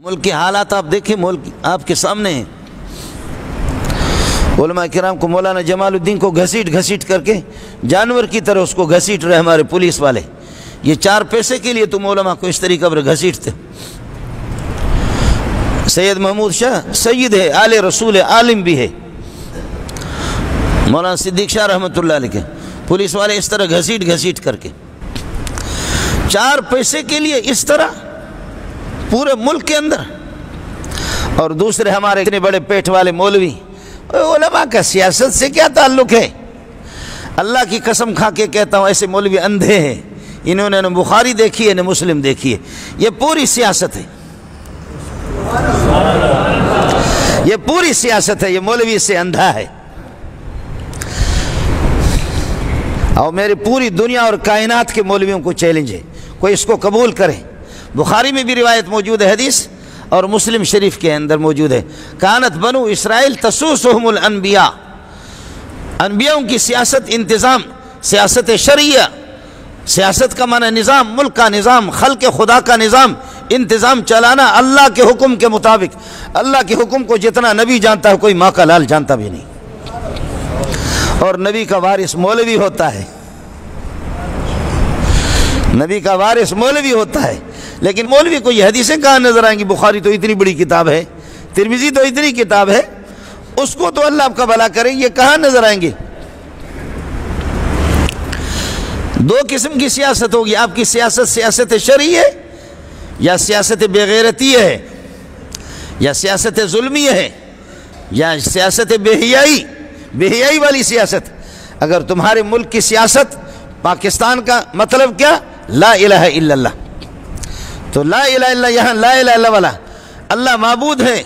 ملک کے حالات آپ دیکھیں، ملک آپ کے سامنے ہیں۔ علماء کرام کو مولانا جمال الدین کو گھسیٹ گھسیٹ کر کے جانور کی طرح اس کو گھسیٹ رہے ہمارے پولیس والے۔ یہ 4 پیسے کے لیے تم علماء کو اس طریقے پر گھسیٹتے۔ سید محمود شاہ سید ہے، آل رسول ہے، عالم بھی ہے۔ مولانا صدیق شاہ رحمۃ اللہ علیہ کے پولیس والے اس طرح گھسیٹ گھسیٹ کر کے 4 پیسے کے لیے اس طرح پورے ملک کے اندر۔ اور دوسرے ہمارے اتنے بڑے پیٹ والے مولوی، علماء کا سیاست سے کیا تعلق ہے؟ اللہ کی قسم کھا کے کہتا ہوں ایسے مولوی اندھے ہیں، انہوں نے نہ بخاری دیکھی ہے نہ مسلم دیکھی ہے۔ یہ پوری سیاست ہے، یہ پوری سیاست ہے، یہ مولوی سے اندھا ہے۔ اور میری پوری دنیا اور کائنات کے مولویوں کو چیلنج ہے، کوئی اس کو قبول کرے۔ بخاری میں بھی روایت موجود ہے حدیث، اور مسلم شریف کے اندر موجود ہے، کانت بنو اسرائیل تسوسہم الانبیاء، انبیاؤں کی سیاست، انتظام، سیاست شرعیہ، سیاست کا معنی نظام، ملک کا نظام، خلق خدا کا نظام، انتظام چلانا اللہ کے حکم کے مطابق۔ اللہ کے حکم کو جتنا نبی جانتا ہے کوئی ماں کا لال جانتا بھی نہیں، اور نبی کا وارث مولوی ہوتا ہے، نبی کا وارث مولوی ہوتا ہے۔ لیکن مولوی کو یہ حدیثیں کہاں نظر آئیں گی؟ بخاری تو اتنی بڑی کتاب ہے، ترمذی تو اتنی کتاب ہے، اس کو تو اللہ آپ کا بھلا کرے، یہ کہاں نظر آئیں گے؟ 2 قسم کی سیاست ہوگی آپ کی سیاست، سیاست شرعی ہے یا سیاست بغیرتی ہے، یا سیاست ظلمی ہے، یا سیاست بے حیائی والی سیاست۔ اگر تمہارے ملک کی سیاست، پاکستان کا مطلب کیا؟ لا الہ الا اللہ، تو لا الہ الا اللہ، یہاں لا الہ الا والا اللہ معبود ہے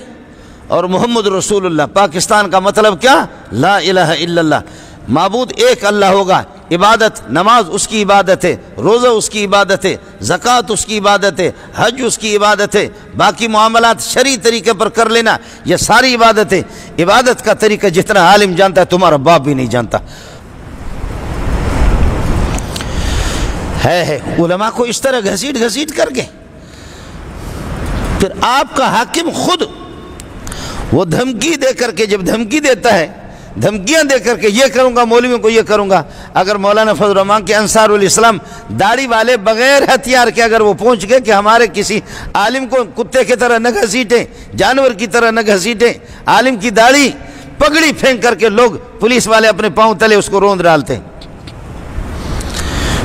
اور محمد رسول اللہ۔ پاکستان کا مطلب کیا؟ لا الہ الا اللہ، معبود ایک اللہ ہوگا، عبادت، نماز اس کی عبادت ہے، روزہ اس کی عبادت ہے، زکوٰۃ اس کی عبادت ہے، حج اس کی عبادت ہے، باقی معاملات شرعی طریقے پر کر لینا یہ ساری عبادت ہے۔ عبادت کا طریقہ جتنا عالم جانتا ہے تمہارا باپ بھی نہیں جانتا ہے۔ علماء کو اس طرح گھسیٹ گھسیٹ کر کے پھر آپ کا حاکم خود وہ دھمکی دے کر کے، جب دھمکی دیتا ہے، دھمکیاں دے کر کے یہ کروں گا، مولویوں کو یہ کروں گا۔ اگر مولانا فضل الرحمان کے انصار الاسلام داڑھی والے بغیر ہتھیار کے اگر وہ پہنچ گئے کہ ہمارے کسی عالم کو کتے کی طرح نہ گھسیٹیں، جانور کی طرح نہ گھسیٹیں، عالم کی داڑھی پگڑی پھینک کر کے لوگ پولیس والے اپنے پاؤں تلے اس کو روند ڈالتے،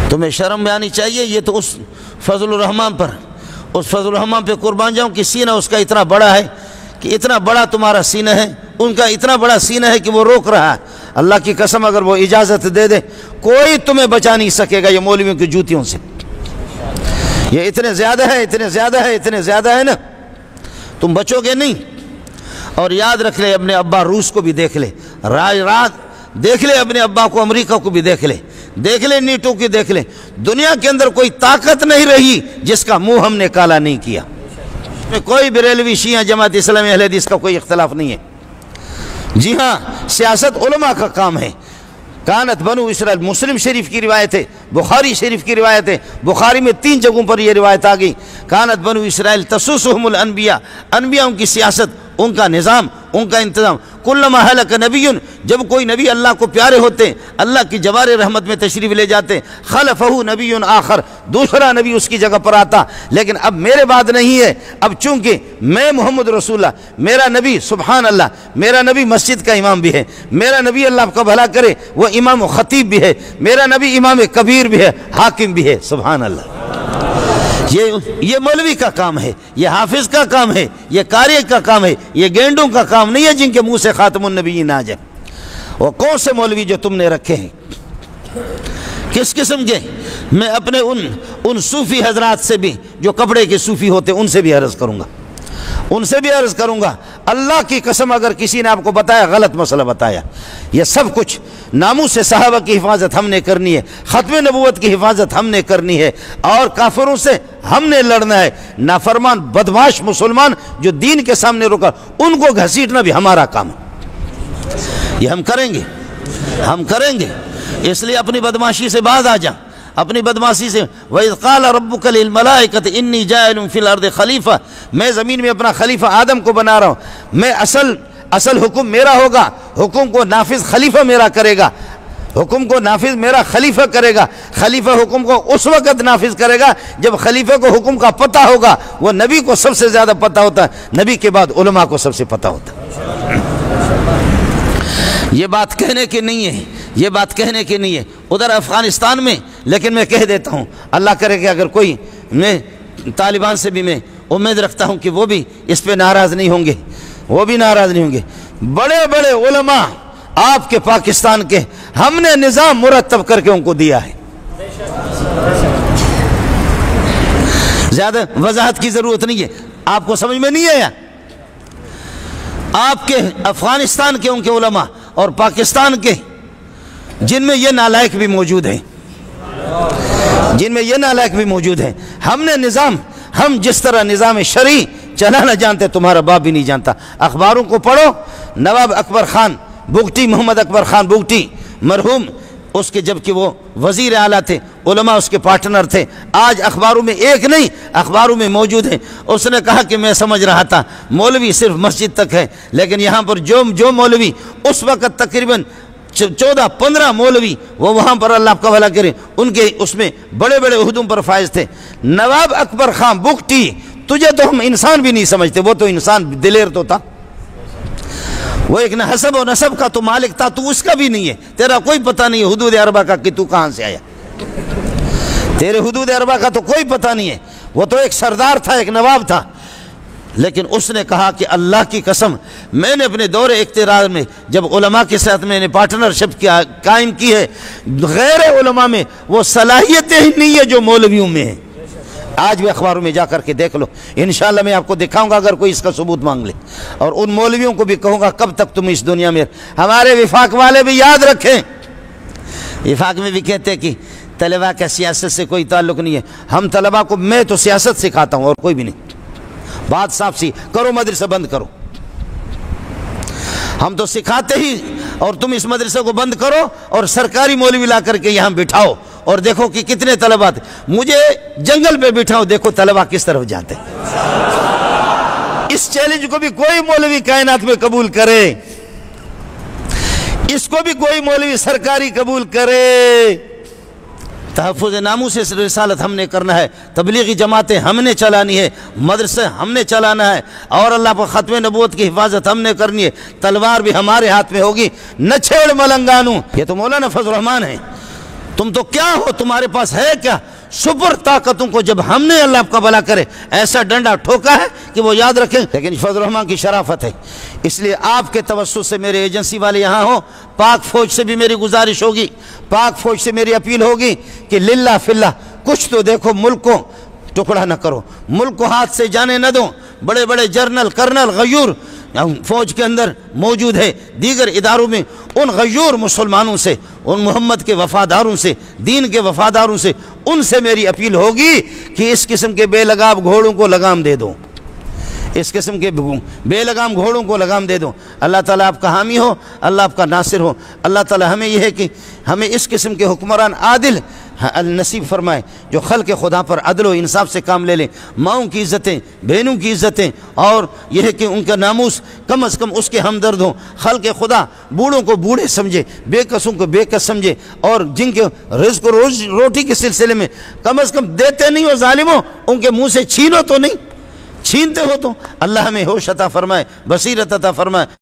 تمہیں شرم میں آنی چاہیے۔ یہ تو اس فضل الرحمان پر، اس فضل الرحمان پہ قربان جاؤں کہ سینہ اس کا اتنا بڑا ہے، کہ اتنا بڑا تمہارا سینہ ہے، ان کا اتنا بڑا سینہ ہے کہ وہ روک رہا ہے۔ اللہ کی قسم اگر وہ اجازت دے دے کوئی تمہیں بچا نہیں سکے گا یہ مولویوں کی جوتیوں سے۔ یہ اتنے زیادہ ہے، اتنے زیادہ ہے، اتنے زیادہ ہے نا، تم بچو گے نہیں۔ اور یاد رکھ لے، اپنے ابا روس کو بھی دیکھ لے، رات دیکھ لے، اپنے ابا کو امریکہ کو بھی دیکھ لے، دیکھ لے نیٹو کی دیکھ لے، دنیا کے اندر کوئی طاقت نہیں رہی جس کا منہ ہم نے کالا نہیں کیا۔ کوئی بریلوی، شیعہ، جماعت اسلامی، اہل حدیث کا کوئی اختلاف نہیں ہے۔ جی ہاں، سیاست علماء کا کام ہے۔ کانت بنو اسرائیل، مسلم شریف کی روایت ہے، بخاری شریف کی روایت ہے، بخاری میں 3 جگہوں پر یہ روایت آ گئی، کانت بنو اسرائیل تسوسہم الانبیاء، انبیاء ان کی سیاست، ان کا نظام، ان کا انتظام۔ کلما ہلک نبی، جب کوئی نبی اللہ کو پیارے ہوتے، اللہ کی جوار رحمت میں تشریف لے جاتے، خلفہ نبی آخر، دوسرا نبی اس کی جگہ پر آتا۔ لیکن اب میرے بعد نہیں ہے، اب چونکہ میں محمد رسول اللہ، میرا نبی، سبحان اللہ، میرا نبی مسجد کا امام بھی ہے، میرا نبی اللہ کا بھلا کرے وہ امام و خطیب بھی ہے، میرا نبی امام کبیر بھی ہے، حاکم بھی ہے، سبحان اللہ۔ یہ مولوی کا کام ہے، یہ حافظ کا کام ہے، یہ قاری کا کام ہے، یہ گینڈوں کا کام نہیں ہے جن کے منہ سے خاتم النبیین آ جائے۔ وہ کون سے مولوی جو تم نے رکھے ہیں، کس قسم کے؟ میں اپنے ان صوفی حضرات سے بھی جو کپڑے کے صوفی ہوتے ان سے بھی عرض کروں گا، ان سے بھی عرض کروں گا، اللہ کی قسم اگر کسی نے آپ کو بتایا غلط مسئلہ بتایا، یہ سب کچھ ناموس سے صحابہ کی حفاظت ہم نے کرنی ہے، ختم نبوت کی حفاظت ہم نے کرنی ہے، اور کافروں سے ہم نے لڑنا ہے۔ نافرمان بدمعاش مسلمان جو دین کے سامنے رکا، ان کو گھسیٹنا بھی ہمارا کام ہے، یہ ہم کریں گے، ہم کریں گے۔ اس لیے اپنی بدمعاشی سے باز آ جا، اپنی بدمعاشی سے وَإِذْ قَالَ رَبُّكَ لِلْمَلَائِكَةِ إِنِّي جَاعِلٌ فِي الْأَرْضِ خلیفہ، میں زمین میں اپنا خلیفہ آدم کو بنا رہا ہوں، میں اصل حکم میرا ہوگا، حکم کو نافذ خلیفہ میرا کرے گا، حکم کو نافذ میرا خلیفہ کرے گا۔ خلیفہ حکم کو اس وقت نافذ کرے گا جب خلیفہ کو حکم کا پتہ ہوگا، وہ نبی کو سب سے زیادہ پتہ ہوتا ہے، نبی کے بعد علماء کو سب سے پتہ ہوتا ہے۔ یہ بات کہنے کی نہیں ہے، یہ بات کہنے کی نہیں ہے ادھر افغانستان میں، لیکن میں کہہ دیتا ہوں، اللہ کرے کہ اگر کوئی، میں طالبان سے بھی میں امید رکھتا ہوں کہ وہ بھی اس پہ ناراض نہیں ہوں گے، وہ بھی ناراض نہیں ہوں گے۔ بڑے بڑے علماء آپ کے پاکستان کے ہم نے نظام مرتب کر کے ان کو دیا ہے، زیادہ وضاحت کی ضرورت نہیں ہے، آپ کو سمجھ میں نہیں آیا؟ آپ کے افغانستان کے ان کے علماء اور پاکستان کے جن میں یہ نالائق بھی موجود ہیں، جن میں یہ نالائق بھی موجود ہیں، ہم نے نظام، ہم جس طرح نظام شرعی چلانا جانتے تمہارا باپ بھی نہیں جانتا۔ اخباروں کو پڑھو، نواب اکبر خان بگٹی، محمد اکبر خان بگٹی مرحوم، اس کے جبکہ وہ وزیر اعلیٰ تھے، علماء اس کے پارٹنر تھے، آج اخباروں میں ایک نہیں اخباروں میں موجود ہیں۔ اس نے کہا کہ میں سمجھ رہا تھا مولوی صرف مسجد تک ہے، لیکن یہاں پر جو مولوی اس وقت تقریباً 14-15 مولوی وہ وہاں پر اللہ کا بھلا کرے ان کے اس میں بڑے بڑے عہدوں پر فائز تھے۔ نواب اکبر خان بگٹی، تجھے تو ہم انسان بھی نہیں سمجھتے، وہ تو انسان دلیر تو تھا، وہ ایک حسب و نسب کا تو مالک تھا، تو اس کا بھی نہیں ہے، تیرا کوئی پتہ نہیں ہے حدود اربع کا کہ تو کہاں سے آیا، تیرے حدود اربع کا تو کوئی پتہ نہیں ہے۔ وہ تو ایک سردار تھا، ایک نواب تھا، لیکن اس نے کہا کہ اللہ کی قسم میں نے اپنے دور اقتدار میں جب علماء کے ساتھ میں نے پارٹنرشپ قائم کی ہے، غیر علماء میں وہ صلاحیتیں ہی نہیں ہے جو مولویوں میں ہیں۔ آج بھی اخباروں میں جا کر کے دیکھ لو، انشاءاللہ میں آپ کو دکھاؤں گا اگر کوئی اس کا ثبوت مانگ لے، اور ان مولویوں کو بھی کہوں گا کب تک تم اس دنیا میں۔ ہمارے وفاق والے بھی یاد رکھیں، وفاق میں بھی کہتے ہیں کہ طلباء کا سیاست سے کوئی تعلق نہیں ہے، ہم طلباء کو، میں تو سیاست سکھاتا ہوں اور کوئی بھی نہیں، بات صاف سی کرو، مدرسہ بند کرو، ہم تو سکھاتے ہی، اور تم اس مدرسے کو بند کرو اور سرکاری مولوی لا کر کے یہاں بٹھاؤ اور دیکھو کہ کتنے طلباء تھے، مجھے جنگل پہ بٹھاؤ، دیکھو طلباء کس طرف جاتے ہیں۔ اس چیلنج کو بھی کوئی مولوی کائنات میں قبول کرے، اس کو بھی کوئی مولوی سرکاری قبول کرے، تحفظ ناموس سے رسالت ہم نے کرنا ہے، تبلیغی جماعتیں ہم نے چلانی ہے، مدرسے ہم نے چلانا ہے، اور اللہ پر ختم نبوت کی حفاظت ہم نے کرنی ہے، تلوار بھی ہمارے ہاتھ میں ہوگی۔ نہ چھیڑ ملنگانو، یہ تو مولانا فضل الرحمان ہے، تم تو کیا ہو، تمہارے پاس ہے کیا؟ سپر طاقتوں کو جب ہم نے اللہ کا بھلا کرے ایسا ڈنڈا ٹھوکا ہے کہ وہ یاد رکھیں، لیکن فضل الرحمان کی شرافت ہے، اس لیے آپ کے توسط سے میرے ایجنسی والے یہاں ہوں، پاک فوج سے بھی میری گزارش ہوگی، پاک فوج سے میری اپیل ہوگی کہ للہ فی اللہ کچھ تو دیکھو، ملک کو ٹکڑا نہ کرو، ملک کو ہاتھ سے جانے نہ دو۔ بڑے بڑے جرنل کرنل غیور فوج کے اندر موجود ہے، دیگر اداروں میں، ان غیور مسلمانوں سے، ان محمد کے وفاداروں سے، دین کے وفاداروں سے، ان سے میری اپیل ہوگی کہ اس قسم کے بے لگام گھوڑوں کو لگام دے دو، اس قسم کے بے لگام گھوڑوں کو لگام دے دو۔ اللہ تعالیٰ آپ کا حامی ہو، اللہ آپ کا ناصر ہو، اللہ تعالیٰ ہمیں یہ ہے کہ ہمیں اس قسم کے حکمران عادل نصیب فرمائے جو خلق خدا پر عدل و انصاف سے کام لے لیں، ماؤں کی عزتیں، بہنوں کی عزتیں، اور یہ ہے کہ ان کا ناموس کم از کم اس کے ہمدرد ہوں، خلق خدا بوڑھوں کو بوڑھے سمجھے، بے کسوں کو بے کس سمجھے، اور جن کے رزق و روٹی کے سلسلے میں کم از کم دیتے نہیں ہو ظالموں، ان کے منہ سے چھینو تو نہیں، چھینتے ہو تو اللہ ہمیں ہوش عطا فرمائے، بصیرت عطا فرمائے۔